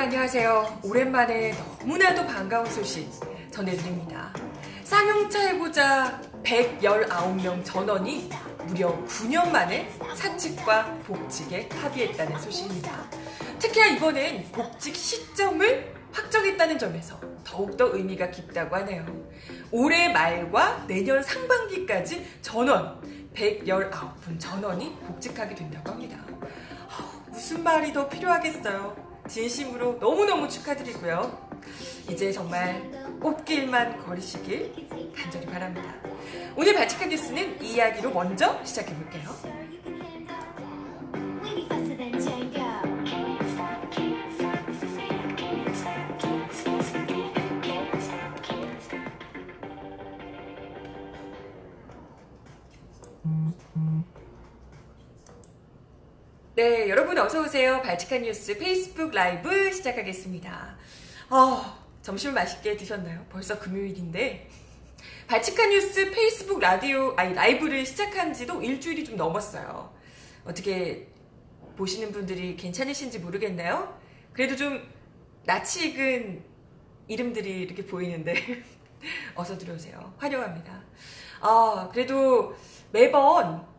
여러분 안녕하세요. 오랜만에 너무나도 반가운 소식 전해드립니다. 쌍용차 해고자 119명 전원이 무려 9년 만에 사측과 복직에 합의했다는 소식입니다. 특히나 이번엔 복직 시점을 확정했다는 점에서 더욱더 의미가 깊다고 하네요. 올해 말과 내년 상반기까지 전원 119분 전원이 복직하게 된다고 합니다. 무슨 말이 더 필요하겠어요. 진심으로 너무너무 축하드리고요. 이제 정말 꽃길만 걸으시길 간절히 바랍니다. 오늘 발칙한 뉴스는 이 이야기로 먼저 시작해볼게요. 네, 여러분 어서오세요. 발칙한 뉴스 페이스북 라이브 시작하겠습니다. 점심을 맛있게 드셨나요? 벌써 금요일인데 발칙한 뉴스 페이스북 라이브를 시작한 지도 일주일이 좀 넘었어요. 어떻게 보시는 분들이 괜찮으신지 모르겠나요? 그래도 좀 낯이 익은 이름들이 이렇게 보이는데 어서 들어오세요. 환영합니다. 그래도 매번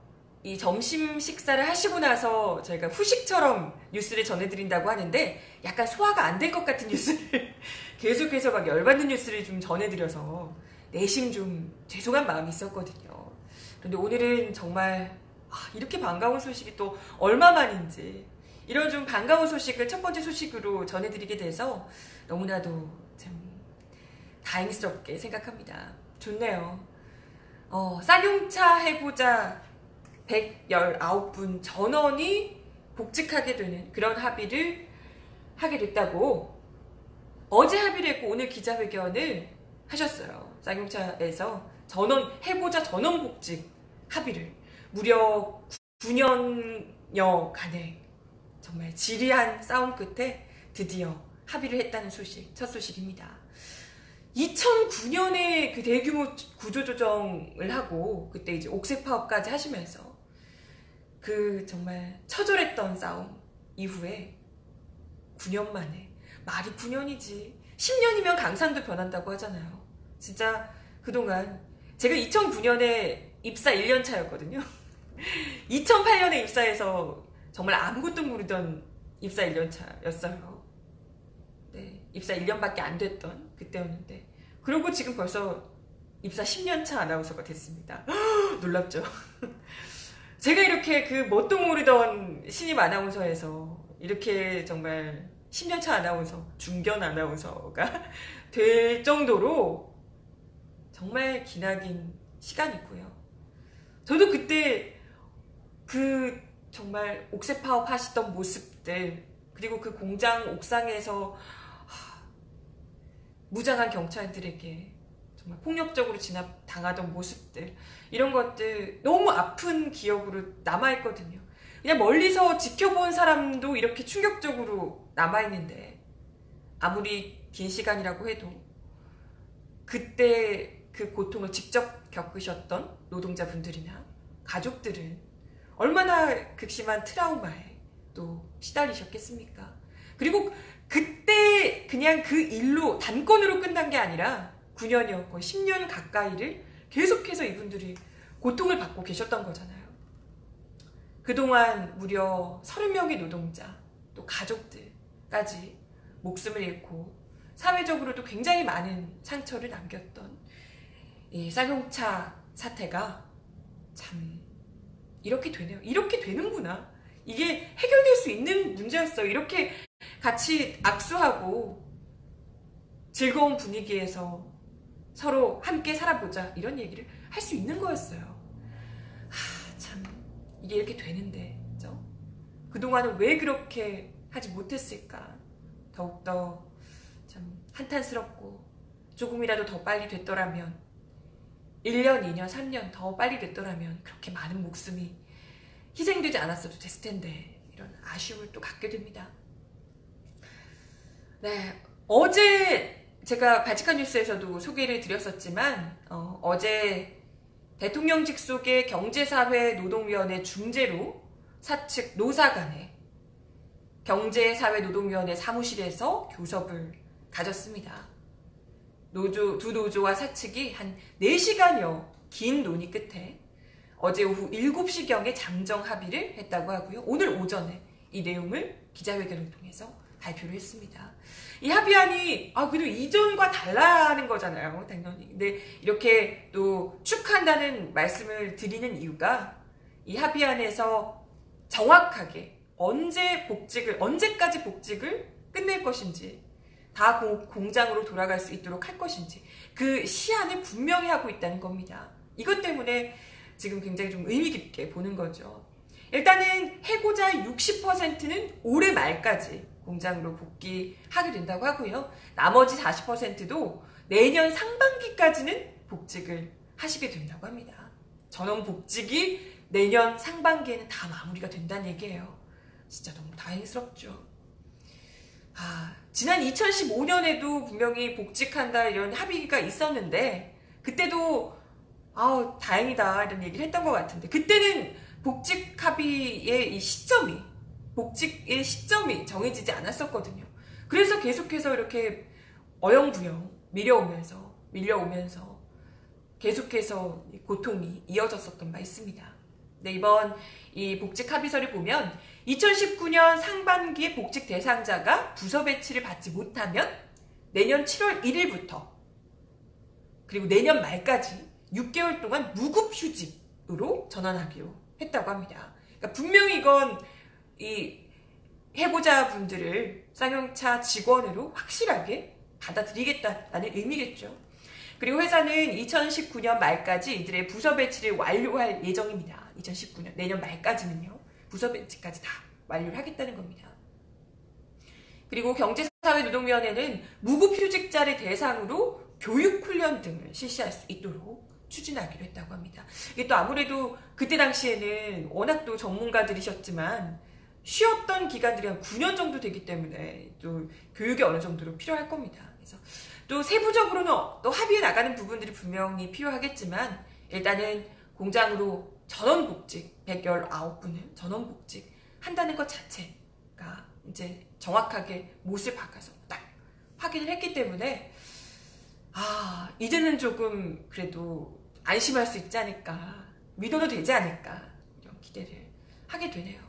이 점심 식사를 하시고 나서 저희가 후식처럼 뉴스를 전해드린다고 하는데 약간 소화가 안 될 것 같은 뉴스를 계속해서 막 열받는 뉴스를 좀 전해드려서 내심 좀 죄송한 마음이 있었거든요. 그런데 오늘은 정말 이렇게 반가운 소식이 또 얼마만인지 이런 좀 반가운 소식을 첫 번째 소식으로 전해드리게 돼서 너무나도 참 다행스럽게 생각합니다. 좋네요. 쌍용차 해고자 119분 전원이 복직하게 되는 그런 합의를 하게 됐다고 어제 합의를 했고 오늘 기자회견을 하셨어요. 쌍용차에서 해고자 전원 복직 합의를 무려 9년여간의 정말 지리한 싸움 끝에 드디어 합의를 했다는 소식, 첫 소식입니다. 2009년에 그 대규모 구조조정을 하고 그때 이제 옥색 파업까지 하시면서 그 정말 처절했던 싸움 이후에 9년 만에, 말이 9년이지 10년이면 강산도 변한다고 하잖아요. 진짜 그동안 제가 2009년에 입사 1년 차였거든요. 2008년에 입사해서 정말 아무것도 모르던 입사 1년 차였어요. 네, 입사 1년밖에 안 됐던 그때였는데 그리고 지금 벌써 입사 10년 차 아나운서가 됐습니다. 놀랍죠? 제가 이렇게 그 뭣도 모르던 신입 아나운서에서 이렇게 정말 10년 차 아나운서, 중견 아나운서가 될 정도로 정말 기나긴 시간이고요. 저도 그때 그 정말 옥색 파업 하시던 모습들 그리고 그 공장 옥상에서 무장한 경찰들에게 정말 폭력적으로 진압당하던 모습들 이런 것들 너무 아픈 기억으로 남아있거든요. 그냥 멀리서 지켜본 사람도 이렇게 충격적으로 남아있는데 아무리 긴 시간이라고 해도 그때 그 고통을 직접 겪으셨던 노동자분들이나 가족들은 얼마나 극심한 트라우마에 또 시달리셨겠습니까? 그리고 그때 그냥 그 일로 단건으로 끝난 게 아니라 9년이었고 거의 10년 가까이를 계속해서 이분들이 고통을 받고 계셨던 거잖아요. 그동안 무려 30명의 노동자 또 가족들까지 목숨을 잃고 사회적으로도 굉장히 많은 상처를 남겼던 이 쌍용차 사태가 참 이렇게 되네요. 이렇게 되는구나. 이게 해결될 수 있는 문제였어요. 이렇게 같이 악수하고 즐거운 분위기에서 서로 함께 살아보자 이런 얘기를 할 수 있는 거였어요. 참 이게 이렇게 되는데 그죠? 그동안은 왜 그렇게 하지 못했을까? 더욱더 참 한탄스럽고 조금이라도 더 빨리 됐더라면 1년, 2년, 3년 더 빨리 됐더라면 그렇게 많은 목숨이 희생되지 않았어도 됐을 텐데 이런 아쉬움을 또 갖게 됩니다. 네, 어제 제가 발칙한 뉴스에서도 소개를 드렸었지만 어제 대통령 직속의 경제사회 노동위원회 중재로 사측 노사 간에 경제사회노동위원회 사무실에서 교섭을 가졌습니다. 두 노조와 사측이 한 4시간여 긴 논의 끝에 어제 오후 7시경에 잠정 합의를 했다고 하고요. 오늘 오전에 이 내용을 기자회견을 통해서 발표를 했습니다. 이 합의안이 그래도 이전과 달라는 거잖아요. 당연히. 근데 이렇게 또 축하한다는 말씀을 드리는 이유가 이 합의안에서 정확하게 언제까지 복직을 끝낼 것인지, 다 공장으로 돌아갈 수 있도록 할 것인지 그 시한을 분명히 하고 있다는 겁니다. 이것 때문에 지금 굉장히 좀 의미 깊게 보는 거죠. 일단은 해고자의 60%는 올해 말까지 공장으로 복귀하게 된다고 하고요. 나머지 40%도 내년 상반기까지는 복직을 하시게 된다고 합니다. 전원 복직이 내년 상반기에는 다 마무리가 된다는 얘기예요. 진짜 너무 다행스럽죠. 지난 2015년에도 분명히 복직한다 이런 합의가 있었는데 그때도 다행이다 이런 얘기를 했던 것 같은데 그때는 복직 합의의 복직의 시점이 정해지지 않았었거든요. 그래서 계속해서 이렇게 어영부영 밀려오면서 계속해서 고통이 이어졌었던 바 있습니다. 네, 이번 이 복직 합의서를 보면 2019년 상반기에 복직 대상자가 부서 배치를 받지 못하면 내년 7월 1일부터 그리고 내년 말까지 6개월 동안 무급휴직으로 전환하기로 했다고 합니다. 그러니까 분명히 이건 이 해고자분들을 쌍용차 직원으로 확실하게 받아들이겠다는 의미겠죠. 그리고 회사는 2019년 말까지 이들의 부서 배치를 완료할 예정입니다. 2019년 내년 말까지는요. 부서 배치까지 다 완료를 하겠다는 겁니다. 그리고 경제사회노동위원회는 무급휴직자를 대상으로 교육훈련 등을 실시할 수 있도록 추진하기로 했다고 합니다. 이게 또 아무래도 그때 당시에는 워낙 또 전문가들이셨지만 쉬었던 기간들이 한 9년 정도 되기 때문에 또 교육이 어느 정도로 필요할 겁니다. 그래서 또 세부적으로는 또 합의해 나가는 부분들이 분명히 필요하겠지만 일단은 공장으로 전원복직 119분을 전원복직 한다는 것 자체가 이제 정확하게 못을 박아서 딱 확인을 했기 때문에 이제는 조금 그래도 안심할 수 있지 않을까, 믿어도 되지 않을까 이런 기대를 하게 되네요.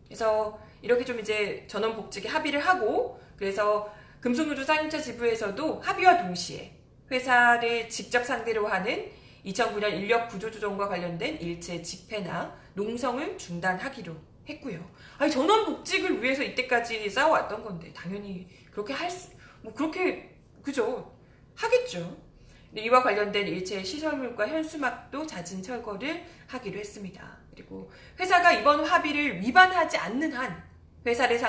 그래서 이렇게 좀 이제 전원복직에 합의를 하고 그래서 금속노조 쌍용차 지부에서도 합의와 동시에 회사를 직접 상대로 하는 2009년 인력 구조조정과 관련된 일체 집회나 농성을 중단하기로 했고요. 전원 복직을 위해서 이때까지 싸워왔던 건데 당연히 그렇게 그죠? 하겠죠. 이와 관련된 일체 시설물과 현수막도 잦은 철거를 하기로 했습니다. 그리고 회사가 이번 합의를 위반하지 않는 한 회사를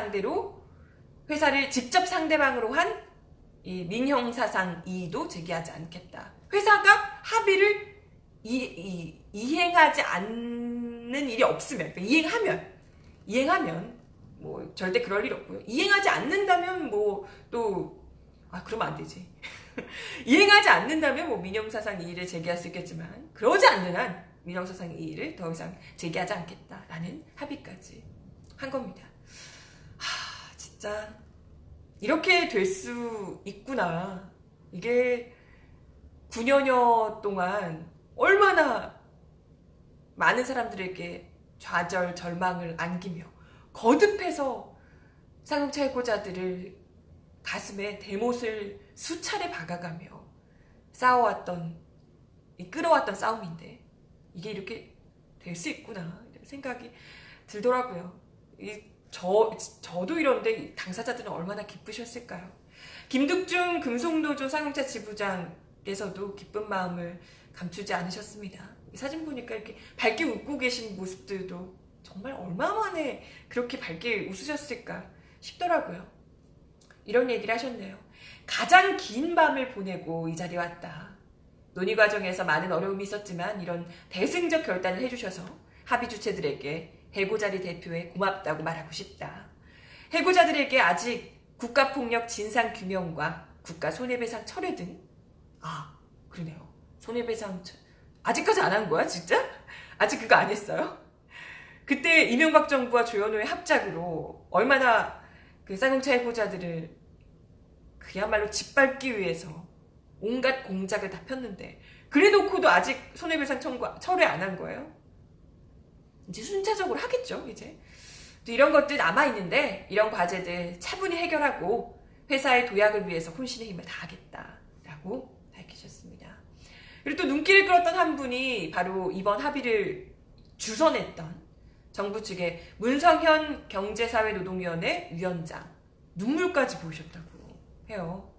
직접 상대방으로 한 이 민형사상 이의도 제기하지 않겠다. 회사가 합의를 이행하지 않는 일이 없으면, 그러니까 이행하면 뭐 절대 그럴 일 없고요. 이행하지 않는다면 그러면 안 되지. 이행하지 않는다면 뭐 민형사상 이의를 제기할 수 있겠지만 그러지 않는 한 민형사상 이의를 더 이상 제기하지 않겠다라는 합의까지 한 겁니다. 진짜 이렇게 될 수 있구나. 이게 9년여 동안 얼마나 많은 사람들에게 좌절, 절망을 안기며 거듭해서 쌍용차 해고자들을 가슴에 대못을 수차례 박아가며 끌어왔던 싸움인데 이게 이렇게 될 수 있구나 이런 생각이 들더라고요. 저도 이런데 당사자들은 얼마나 기쁘셨을까요? 김득중 금속노조 쌍용차 지부장께서도 기쁜 마음을 감추지 않으셨습니다. 사진 보니까 이렇게 밝게 웃고 계신 모습들도 정말 얼마 만에 그렇게 밝게 웃으셨을까 싶더라고요. 이런 얘기를 하셨네요. 가장 긴 밤을 보내고 이 자리에 왔다. 논의 과정에서 많은 어려움이 있었지만 이런 대승적 결단을 해주셔서 합의 주체들에게 해고자리 대표에 고맙다고 말하고 싶다. 해고자들에게 아직 국가폭력 진상규명과 국가 손해배상 철회 등 그러네요. 손해배상 아직까지 안 한 거야 진짜? 아직 그거 안 했어요? 그때 이명박 정부와 조현호의 합작으로 얼마나 그 쌍용차 해고자들을 그야말로 짓밟기 위해서 온갖 공작을 다 폈는데 그래놓고도 아직 손해배상 철회 안 한 거예요. 이제 순차적으로 하겠죠. 이제 또 이런 것들 남아있는데 이런 과제들 차분히 해결하고 회사의 도약을 위해서 혼신의 힘을 다하겠다라고 밝히셨습니다. 그리고 또 눈길을 끌었던 한 분이 바로 이번 합의를 주선했던 정부 측의 문성현 경제사회노동위원회 위원장, 눈물까지 보이셨다고 해요.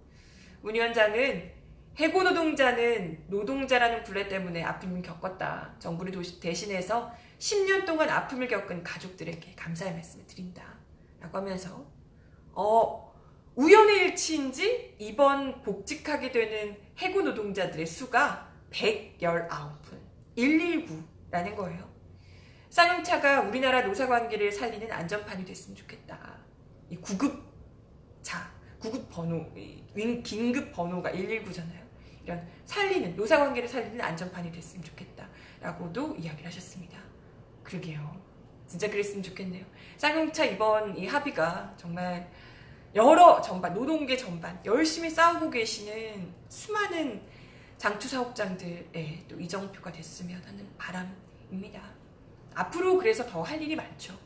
문 위원장은 해고 노동자는 노동자라는 굴레 때문에 아픔을 겪었다. 정부를 대신해서 10년 동안 아픔을 겪은 가족들에게 감사의 말씀을 드린다. 라고 하면서 우연의 일치인지 이번 복직하게 되는 해고 노동자들의 수가 119분, 119라는 거예요. 쌍용차가 우리나라 노사관계를 살리는 안전판이 됐으면 좋겠다. 이 구급 번호, 긴급 번호가 119잖아요. 이런 노사관계를 살리는 안전판이 됐으면 좋겠다. 라고도 이야기를 하셨습니다. 그러게요. 진짜 그랬으면 좋겠네요. 쌍용차 이번 이 합의가 정말 여러 전반, 노동계 전반 열심히 싸우고 계시는 수많은 장투 사업장들의 또 이정표가 됐으면 하는 바람입니다. 앞으로 그래서 더 할 일이 많죠.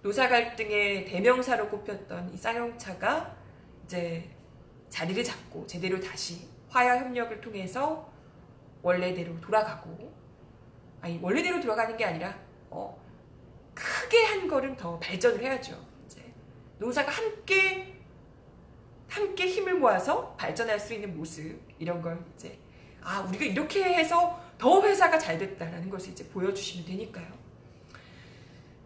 노사 갈등의 대명사로 꼽혔던 이 쌍용차가 이제 자리를 잡고 제대로 다시 화해 협력을 통해서 원래대로 돌아가고, 아니 원래대로 돌아가는 게 아니라 크게 한 걸음 더 발전을 해야죠. 이제 노사가 함께 힘을 모아서 발전할 수 있는 모습, 이런 걸 이제 우리가 이렇게 해서 더 회사가 잘 됐다라는 것을 이제 보여주시면 되니까요.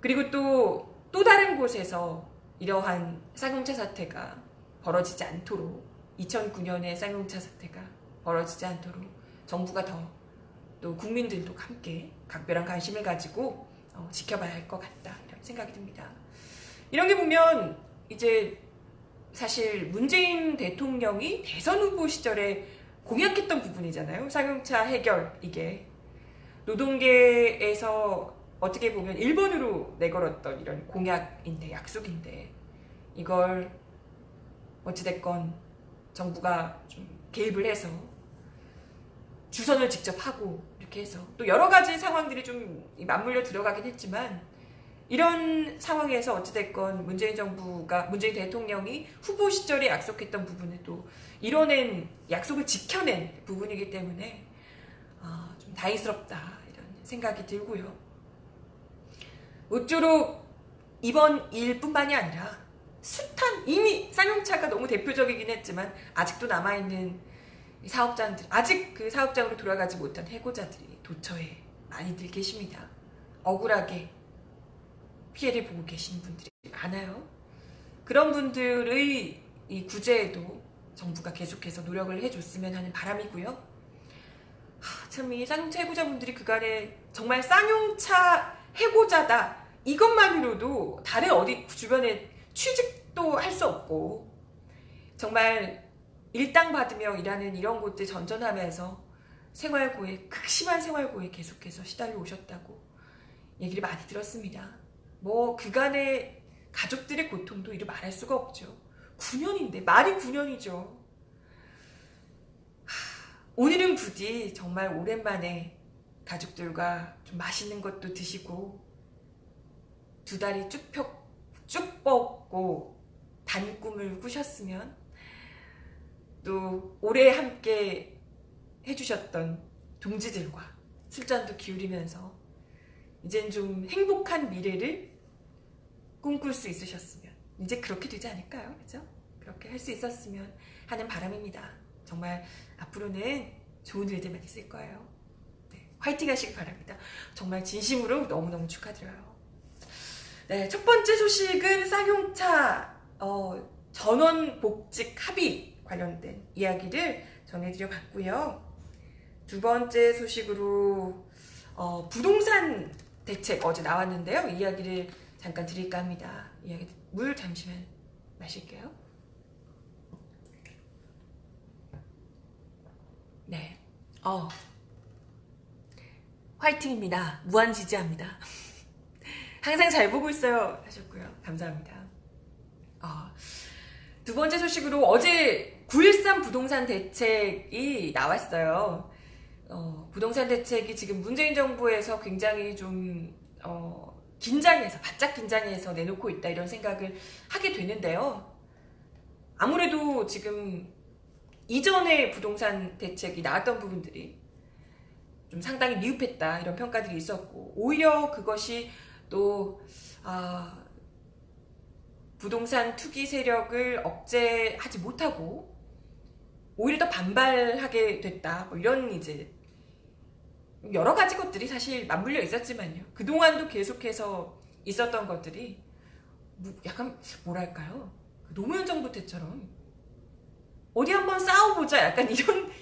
그리고 또 다른 곳에서 이러한 쌍용차 사태가 벌어지지 않도록, 2009년에 쌍용차 사태가 벌어지지 않도록 정부가 또 국민들도 함께 각별한 관심을 가지고 지켜봐야 할 것 같다, 이런 생각이 듭니다. 이런 게 보면 이제 사실 문재인 대통령이 대선 후보 시절에 공약했던 부분이잖아요. 쌍용차 해결, 이게 노동계에서 어떻게 보면 1번으로 내걸었던 이런 공약인데, 약속인데, 이걸 어찌됐건 정부가 좀 개입을 해서 주선을 직접 하고 이렇게 해서 또 여러 가지 상황들이 좀 맞물려 들어가긴 했지만, 이런 상황에서 어찌됐건 문재인 대통령이 후보 시절에 약속했던 부분을 또 이뤄낸, 약속을 지켜낸 부분이기 때문에 좀 다행스럽다, 이런 생각이 들고요. 모쪼록 이번 일뿐만이 아니라 숱한, 이미 쌍용차가 너무 대표적이긴 했지만 아직도 남아있는 사업장들, 아직 그 사업장으로 돌아가지 못한 해고자들이 도처에 많이들 계십니다. 억울하게 피해를 보고 계시는 분들이 많아요. 그런 분들의 이 구제에도 정부가 계속해서 노력을 해줬으면 하는 바람이고요. 참 이 쌍용차 해고자분들이 그간에 정말 쌍용차 해고자다, 이것만으로도 다른 어디 주변에 취직도 할 수 없고 정말 일당받으며 일하는 이런 곳들 전전하면서 극심한 생활고에 계속해서 시달려 오셨다고 얘기를 많이 들었습니다. 그간의 가족들의 고통도 이루 말할 수가 없죠. 9년인데, 말이 9년이죠. 오늘은 부디 정말 오랜만에 가족들과 좀 맛있는 것도 드시고 두 다리 쭉 뻗고 단 꿈을 꾸셨으면, 또 오래 함께 해주셨던 동지들과 술잔도 기울이면서 이젠 좀 행복한 미래를 꿈꿀 수 있으셨으면, 이제 그렇게 되지 않을까요? 그죠? 그렇게 할 수 있었으면 하는 바람입니다. 정말 앞으로는 좋은 일들만 있을 거예요. 네, 화이팅 하시기 바랍니다. 정말 진심으로 너무너무 축하드려요. 네, 첫 번째 소식은 쌍용차 전원 복직 합의 관련된 이야기를 전해드려 봤고요. 두 번째 소식으로 부동산 대책 어제 나왔는데요. 이 이야기를 잠깐 드릴까 합니다. 물 잠시만 마실게요. 네, 화이팅입니다. 무한지지합니다. 항상 잘 보고 있어요 하셨고요. 감사합니다. 두 번째 소식으로 어제 9.13 부동산 대책이 나왔어요. 부동산 대책이 지금 문재인 정부에서 굉장히 좀 긴장해서, 바짝 긴장해서 내놓고 있다, 이런 생각을 하게 되는데요. 아무래도 지금 이전에 부동산 대책이 나왔던 부분들이 좀 상당히 미흡했다, 이런 평가들이 있었고, 오히려 그것이 또 부동산 투기 세력을 억제하지 못하고 오히려 더 반발하게 됐다, 뭐 이런 이제 여러 가지 것들이 사실 맞물려 있었지만요. 그동안도 계속해서 있었던 것들이 약간 뭐랄까요, 노무현 정부 때처럼 어디 한번 싸워보자, 약간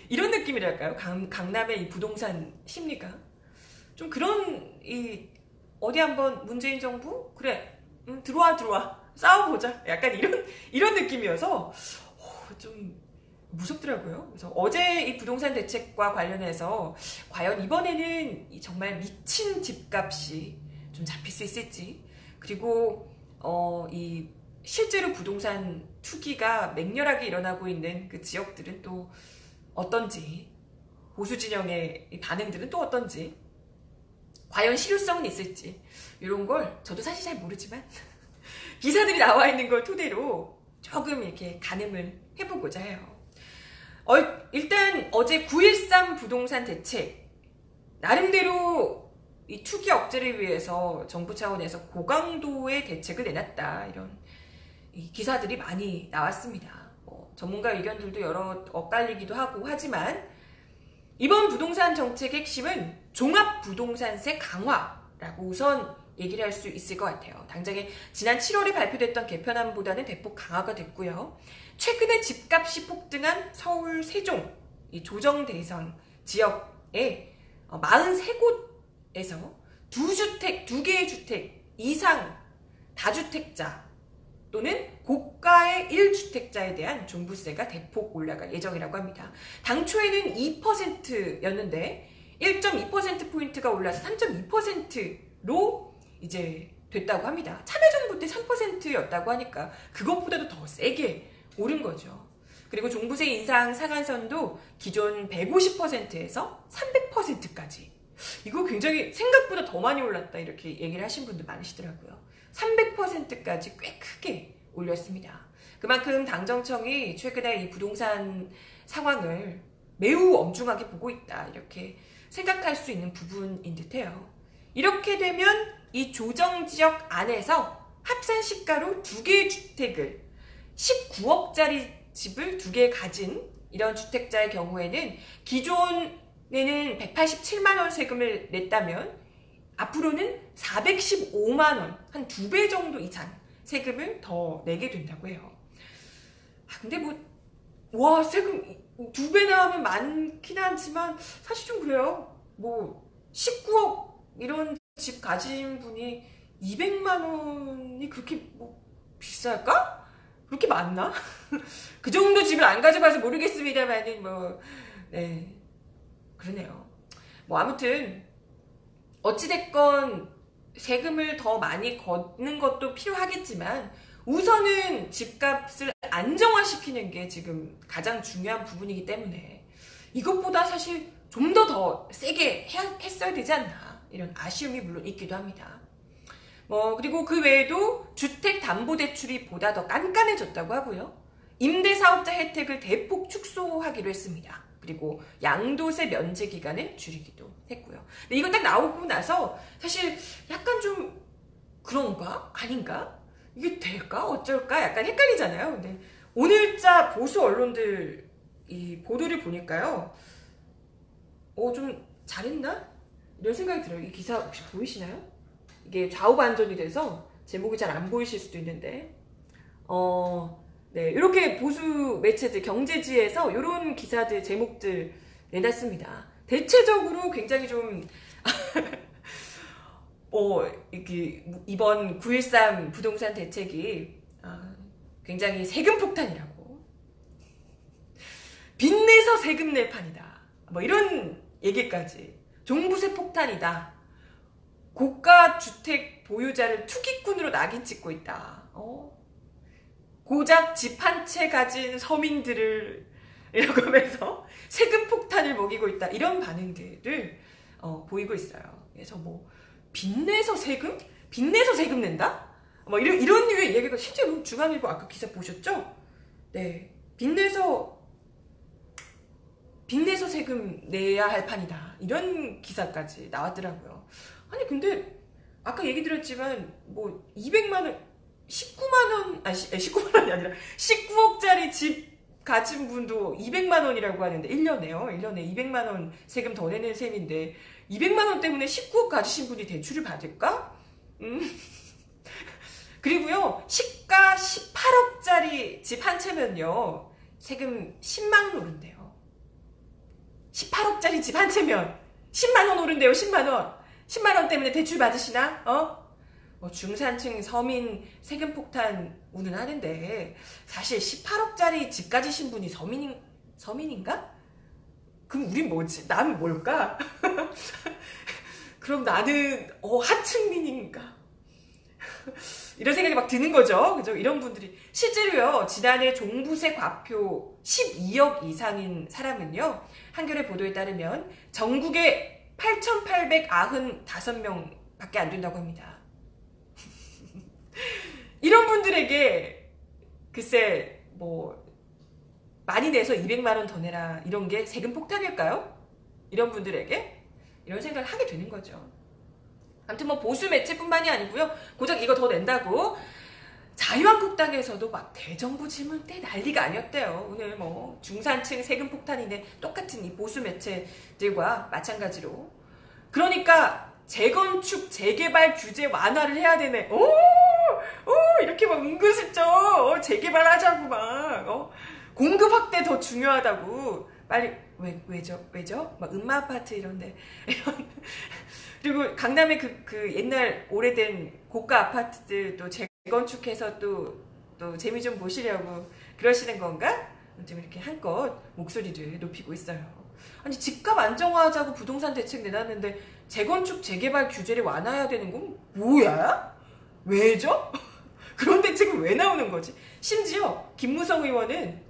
이런 느낌이랄까요. 강남의 이 부동산 심리가 좀 그런, 어디 한번 문재인 정부 그래, 들어와 싸워보자, 약간 이런 느낌이어서 좀 무섭더라고요. 그래서 어제 이 부동산 대책과 관련해서 과연 이번에는 정말 미친 집값이 좀 잡힐 수 있을지, 그리고 이 실제로 부동산 투기가 맹렬하게 일어나고 있는 그 지역들은 또 어떤지, 보수 진영의 반응들은 또 어떤지, 과연 실효성은 있을지, 이런 걸 저도 사실 잘 모르지만 기사들이 나와 있는 걸 토대로 조금 이렇게 가늠을 해보고자 해요. 일단 어제 9.13 부동산 대책, 나름대로 이 투기 억제를 위해서 정부 차원에서 고강도의 대책을 내놨다, 이런 기사들이 많이 나왔습니다. 전문가 의견들도 여러 엇갈리기도 하고 하지만, 이번 부동산 정책의 핵심은 종합부동산세 강화라고 우선 얘기를 할 수 있을 것 같아요. 당장에 지난 7월에 발표됐던 개편안보다는 대폭 강화가 됐고요. 최근에 집값이 폭등한 서울 세종, 이 조정 대상 지역의 43곳에서 두 개의 주택 이상 다주택자 또는 고가의 1주택자에 대한 종부세가 대폭 올라갈 예정이라고 합니다. 당초에는 2%였는데 1.2%포인트가 올라서 3.2%로 이제 됐다고 합니다. 참여정부 때 3%였다고 하니까 그것보다도 더 세게 오른 거죠. 그리고 종부세 인상 상한선도 기존 150%에서 300%까지. 이거 굉장히 생각보다 더 많이 올랐다, 이렇게 얘기를 하신 분들 많으시더라고요. 300%까지 꽤 크게 올렸습니다. 그만큼 당정청이 최근에 이 부동산 상황을 매우 엄중하게 보고 있다, 이렇게 생각할 수 있는 부분인 듯해요. 이렇게 되면 이 조정지역 안에서 합산시가로 2개의 주택을, 19억짜리 집을 2개 가진 이런 주택자의 경우에는 기존에는 187만원 세금을 냈다면 앞으로는 415만원, 한 2배 정도 이상 세금을 더 내게 된다고 해요. 근데 세금 2배나 하면 많긴 하지만 사실 좀 그래요. 19억 이런 집 가진 분이 200만원이 그렇게 비쌀까? 그렇게 많나? 그 정도 집을 안 가져봐서 모르겠습니다만은 네, 그러네요. 아무튼 어찌됐건 세금을 더 많이 걷는 것도 필요하겠지만 우선은 집값을 안정화시키는 게 지금 가장 중요한 부분이기 때문에 이것보다 사실 좀 더 세게 했어야 되지 않나, 이런 아쉬움이 물론 있기도 합니다. 그리고 그 외에도 주택담보대출이 보다 더 깐깐해졌다고 하고요. 임대사업자 혜택을 대폭 축소하기로 했습니다. 그리고 양도세 면제 기간을 줄이기도 했고요. 근데 이거 딱 나오고 나서 사실 약간 좀 그런가? 아닌가? 이게 될까? 어쩔까? 약간 헷갈리잖아요. 근데 오늘자 보수 언론들 이 보도를 보니까요. 좀 잘했나? 이런 생각이 들어요. 이 기사 혹시 보이시나요? 이게 좌우 반전이 돼서 제목이 잘 안 보이실 수도 있는데 네, 이렇게 보수 매체들, 경제지에서 이런 기사들, 제목들 내놨습니다. 대체적으로 굉장히 좀 이번 9.13 부동산 대책이 굉장히 세금 폭탄이라고, 빚내서 세금 낼 판이다, 이런 얘기까지, 종부세 폭탄이다, 고가 주택 보유자를 투기꾼으로 낙인 찍고 있다. 고작 집 한 채 가진 서민들을 이라고 하면서 세금 폭탄을 먹이고 있다. 이런 반응들을 보이고 있어요. 그래서 뭐 빚내서 세금? 빚내서 세금 낸다? 뭐 이런 류의 얘기가 실제로 중앙일보 아까 기사 보셨죠? 네, 빚내서 세금 내야 할 판이다. 이런 기사까지 나왔더라고요. 아니 근데 아까 얘기 드렸지만 뭐 200만원 19만원이 아니라 19억짜리 집 가진 분도 200만원이라고 하는데 1년에 200만원 세금 더 내는 셈인데 200만원 때문에 19억 가지신 분이 대출을 받을까? 그리고요, 시가 18억짜리 집 한 채면요 세금 10만원 오른대요. 18억짜리 집 한 채면 10만원 오른대요. 10만원 때문에 대출 받으시나? 중산층 서민 세금 폭탄 운운하는데 사실 18억짜리 집 가지신 분이 서민인가? 그럼 우린 뭐지? 나는 뭘까? 그럼 나는 하층민인가? 이런 생각이 막 드는 거죠. 그죠? 이런 분들이 실제로요. 지난해 종부세 과표 12억 이상인 사람은요. 한겨레 보도에 따르면 전국에 8,895명 밖에 안 된다고 합니다. 이런 분들에게 글쎄 뭐 많이 내서 200만원 더 내라 이런 게 세금 폭탄일까요? 이런 분들에게 이런 생각을 하게 되는 거죠. 아무튼 뭐 보수 매체뿐만이 아니고요. 고작 이거 더 낸다고 자유한국당에서도 막 대정부 질문 때 난리가 아니었대요. 오늘 뭐 중산층 세금 폭탄인데 똑같은 이 보수 매체들과 마찬가지로. 그러니까 재건축 재개발 규제 완화를 해야 되네. 이렇게 막 은근슬쩍 재개발하자고 막 공급 확대 더 중요하다고 빨리 왜죠? 막 음마아파트 이런데 그리고 강남의 그 옛날 오래된 고가 아파트들 또 재건축해서 또 재미 좀 보시려고 그러시는 건가? 좀 이렇게 한껏 목소리를 높이고 있어요. 아니 집값 안정화하자고 부동산 대책 내놨는데 재건축 재개발 규제를 완화해야 되는 건 뭐야? 왜죠? 그런 대책은 왜 나오는 거지? 심지어 김무성 의원은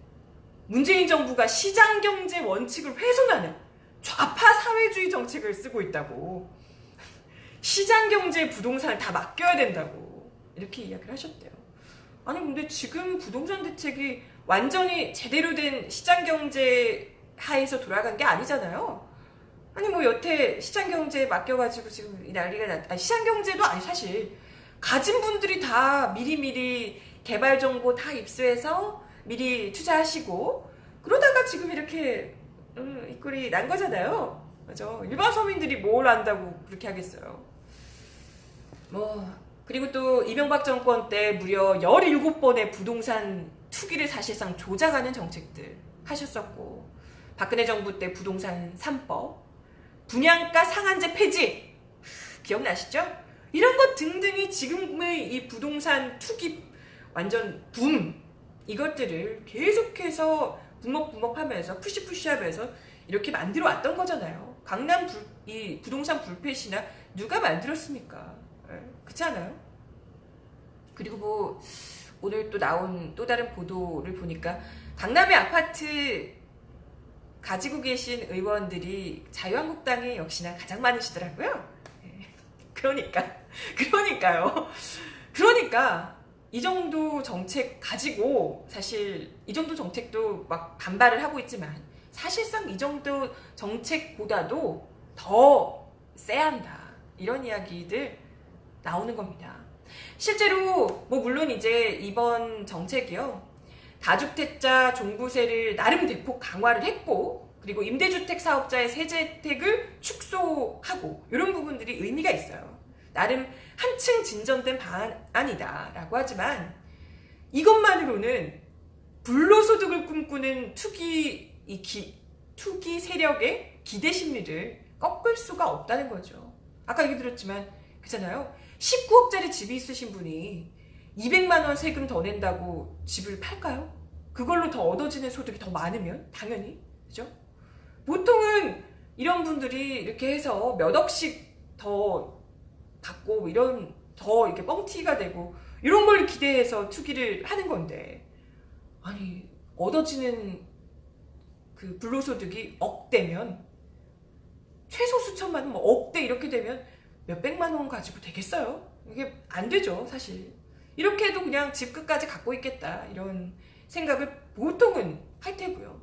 문재인 정부가 시장경제 원칙을 훼손하는 좌파 사회주의 정책을 쓰고 있다고. 시장경제 부동산을 다 맡겨야 된다고 이렇게 이야기를 하셨대요. 아니 근데 지금 부동산 대책이 완전히 제대로 된 시장경제 하에서 돌아간 게 아니잖아요. 아니 뭐 여태 시장경제에 맡겨가지고 지금 이 난리가 시장경제도 아니 사실 가진 분들이 다 미리미리 개발 정보 다 입수해서 미리 투자하시고 그러다가 지금 이렇게 이 꼴이 난 거잖아요. 맞아. 일반 서민들이 뭘 안다고 그렇게 하겠어요. 뭐 그리고 또 이명박 정권 때 무려 17번의 부동산 투기를 사실상 조작하는 정책들 하셨었고 박근혜 정부 때 부동산 3법, 분양가 상한제 폐지 기억나시죠? 이런 것 등등이 지금의 이 부동산 투기 완전 붐 이것들을 계속해서 부먹부먹하면서 푸시푸시하면서 이렇게 만들어 왔던 거잖아요. 강남 이 부동산 불패시나 누가 만들었습니까? 그렇지 않아요? 그리고 뭐 오늘 또 나온 또 다른 보도를 보니까 강남의 아파트 가지고 계신 의원들이 자유한국당에 역시나 가장 많으시더라고요. 그러니까요. 그러니까 이 정도 정책 가지고 사실 이 정도 정책도 막 반발을 하고 있지만 사실상 이 정도 정책보다도 더 세야 한다. 이런 이야기들 나오는 겁니다. 실제로 뭐 물론 이제 이번 정책이요. 다주택자 종부세를 나름 대폭 강화를 했고 그리고 임대주택 사업자의 세제 혜택을 축소하고 이런 부분들이 의미가 있어요. 나름 한층 진전된 방안이다 라고 하지만 이것만으로는 불로소득을 꿈꾸는 투기 세력의 기대 심리를 꺾을 수가 없다는 거죠. 아까 얘기 들었지만 그렇잖아요. 19억짜리 집이 있으신 분이 200만원 세금 더 낸다고 집을 팔까요? 그걸로 더 얻어지는 소득이 더 많으면 당연히 그죠? 보통은 이런 분들이 이렇게 해서 몇 억씩 더 받고 뭐 이런 더 이렇게 뻥튀기가 되고 이런 걸 기대해서 투기를 하는 건데, 아니 얻어지는 그 불로소득이 억대면, 최소 수천만 원, 뭐 억대 이렇게 되면 몇백만 원 가지고 되겠어요? 이게 안 되죠, 사실. 이렇게 해도 그냥 집 끝까지 갖고 있겠다, 이런 생각을 보통은 할 테고요.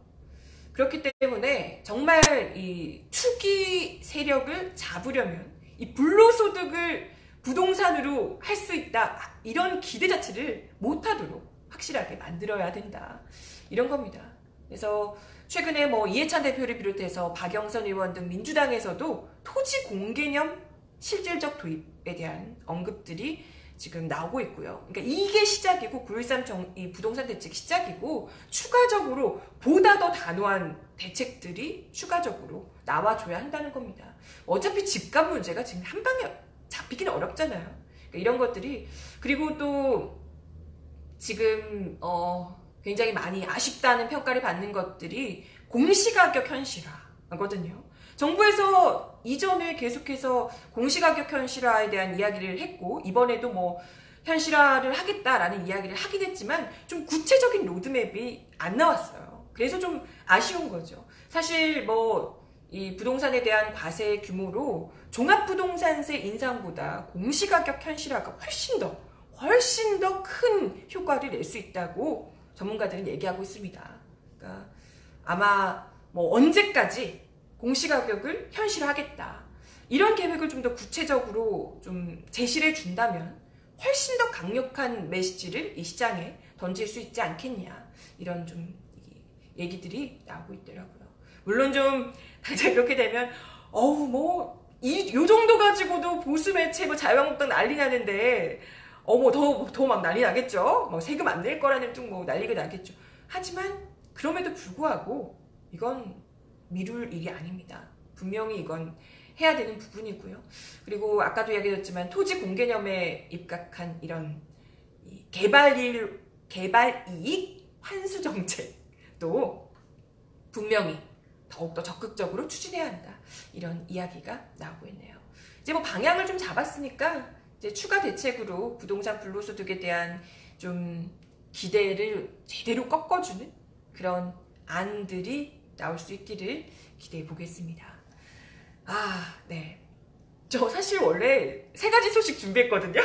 그렇기 때문에 정말 이 투기 세력을 잡으려면 이 불로소득을 부동산으로 할 수 있다, 이런 기대 자체를 못하도록 확실하게 만들어야 된다, 이런 겁니다. 그래서 최근에 뭐 이해찬 대표를 비롯해서 박영선 의원 등 민주당에서도 토지 공개념 실질적 도입에 대한 언급들이 지금 나오고 있고요. 그러니까 이게 시작이고, 9.13 이 부동산 대책 시작이고, 추가적으로 보다 더 단호한 대책들이 추가적으로 나와줘야 한다는 겁니다. 어차피 집값 문제가 지금 한 방에 잡히기는 어렵잖아요. 그러니까 이런 것들이, 그리고 또 지금 굉장히 많이 아쉽다는 평가를 받는 것들이 공시가격 현실화거든요. 정부에서 이전에 계속해서 공시가격 현실화에 대한 이야기를 했고, 이번에도 뭐 현실화를 하겠다라는 이야기를 하긴 했지만 좀 구체적인 로드맵이 안 나왔어요. 그래서 좀 아쉬운 거죠. 사실 뭐 이 부동산에 대한 과세 규모로 종합부동산세 인상보다 공시가격 현실화가 훨씬 더 큰 효과를 낼 수 있다고 전문가들은 얘기하고 있습니다. 그러니까 아마 뭐 언제까지 공시가격을 현실화하겠다, 이런 계획을 좀 더 구체적으로 좀 제시를 준다면 훨씬 더 강력한 메시지를 이 시장에 던질 수 있지 않겠냐, 이런 좀 얘기들이 나오고 있더라고요. 물론 좀 당장 이렇게 되면 뭐 요 정도 가지고도 보수 매체 뭐 자유한국당 난리 나는데 더 막 난리 나겠죠. 뭐 세금 안 낼 거라는 좀 뭐 난리가 나겠죠. 하지만 그럼에도 불구하고 이건 미룰 일이 아닙니다. 분명히 이건 해야 되는 부분이고요. 그리고 아까도 이야기했지만 토지 공개념에 입각한 이런 개발 이익 환수 정책도 분명히 더욱더 적극적으로 추진해야 한다, 이런 이야기가 나오고 있네요. 이제 뭐 방향을 좀 잡았으니까 이제 추가 대책으로 부동산 불로소득에 대한 좀 기대를 제대로 꺾어주는 그런 안들이 나올 수 있기를 기대해 보겠습니다. 네. 저 사실 원래 3가지 소식 준비했거든요.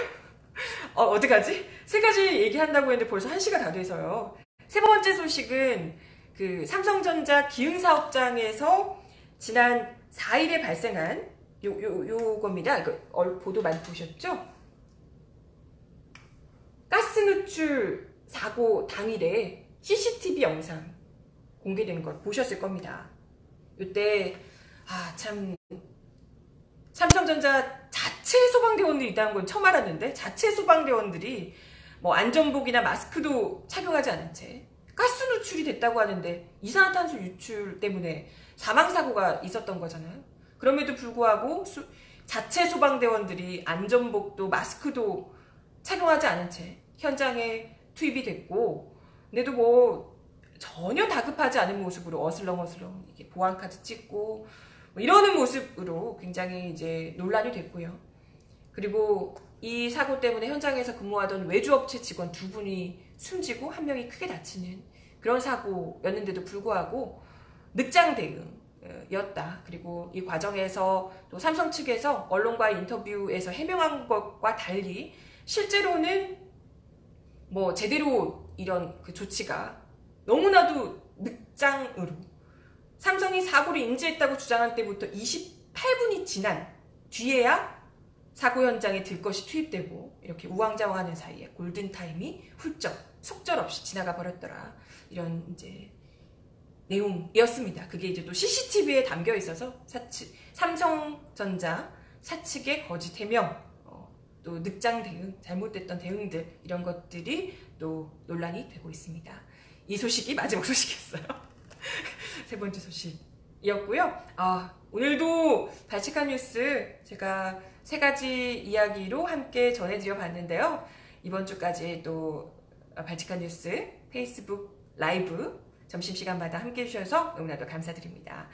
어떡하지? 3가지 얘기한다고 했는데 벌써 1시가 다 돼서요. 3번째 소식은 그 삼성전자 기흥사업장에서 지난 4일에 발생한 요겁니다. 이거 보도 많이 보셨죠? 가스 누출 사고 당일에 CCTV 영상 공개되는 걸 보셨을 겁니다. 이때 참 삼성전자 자체 소방대원들이 있다는 건 처음 알았는데, 자체 소방대원들이 뭐 안전복이나 마스크도 착용하지 않은 채 가스 누출이 됐다고 하는데, 이산화탄소 유출 때문에 사망사고가 있었던 거잖아요. 그럼에도 불구하고 자체 소방대원들이 안전복도 마스크도 착용하지 않은 채 현장에 투입이 됐고, 근데도 뭐 전혀 다급하지 않은 모습으로 어슬렁어슬렁 이렇게 보안카드 찍고 뭐 이러는 모습으로 굉장히 이제 논란이 됐고요. 그리고 이 사고 때문에 현장에서 근무하던 외주업체 직원 2분이 숨지고 1명이 크게 다치는 그런 사고였는데도 불구하고 늑장 대응이었다. 그리고 이 과정에서 또 삼성 측에서 언론과의 인터뷰에서 해명한 것과 달리 실제로는 뭐 제대로 이런 그 조치가 너무나도 늑장으로, 삼성이 사고를 인지했다고 주장할 때부터 28분이 지난 뒤에야 사고 현장에 들것이 투입되고 이렇게 우왕좌왕하는 사이에 골든타임이 훌쩍 속절없이 지나가 버렸더라, 이런 이제 내용이었습니다. 그게 이제 또 CCTV에 담겨 있어서 삼성전자 사측의 거짓 해명, 또 늑장 대응, 잘못됐던 대응들, 이런 것들이 또 논란이 되고 있습니다. 이 소식이 마지막 소식이었어요. 3번째 소식이었고요. 오늘도 발칙한 뉴스 제가 3가지 이야기로 함께 전해드려 봤는데요. 이번 주까지 또 발칙한 뉴스 페이스북 라이브 점심시간마다 함께 해주셔서 너무나도 감사드립니다.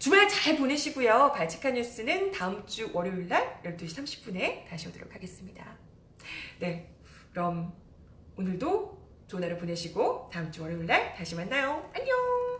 주말 잘 보내시고요. 발칙한 뉴스는 다음 주 월요일 날 12시 30분에 다시 오도록 하겠습니다. 네, 그럼 오늘도 좋은 하루 보내시고 다음 주 월요일 날 다시 만나요. 안녕!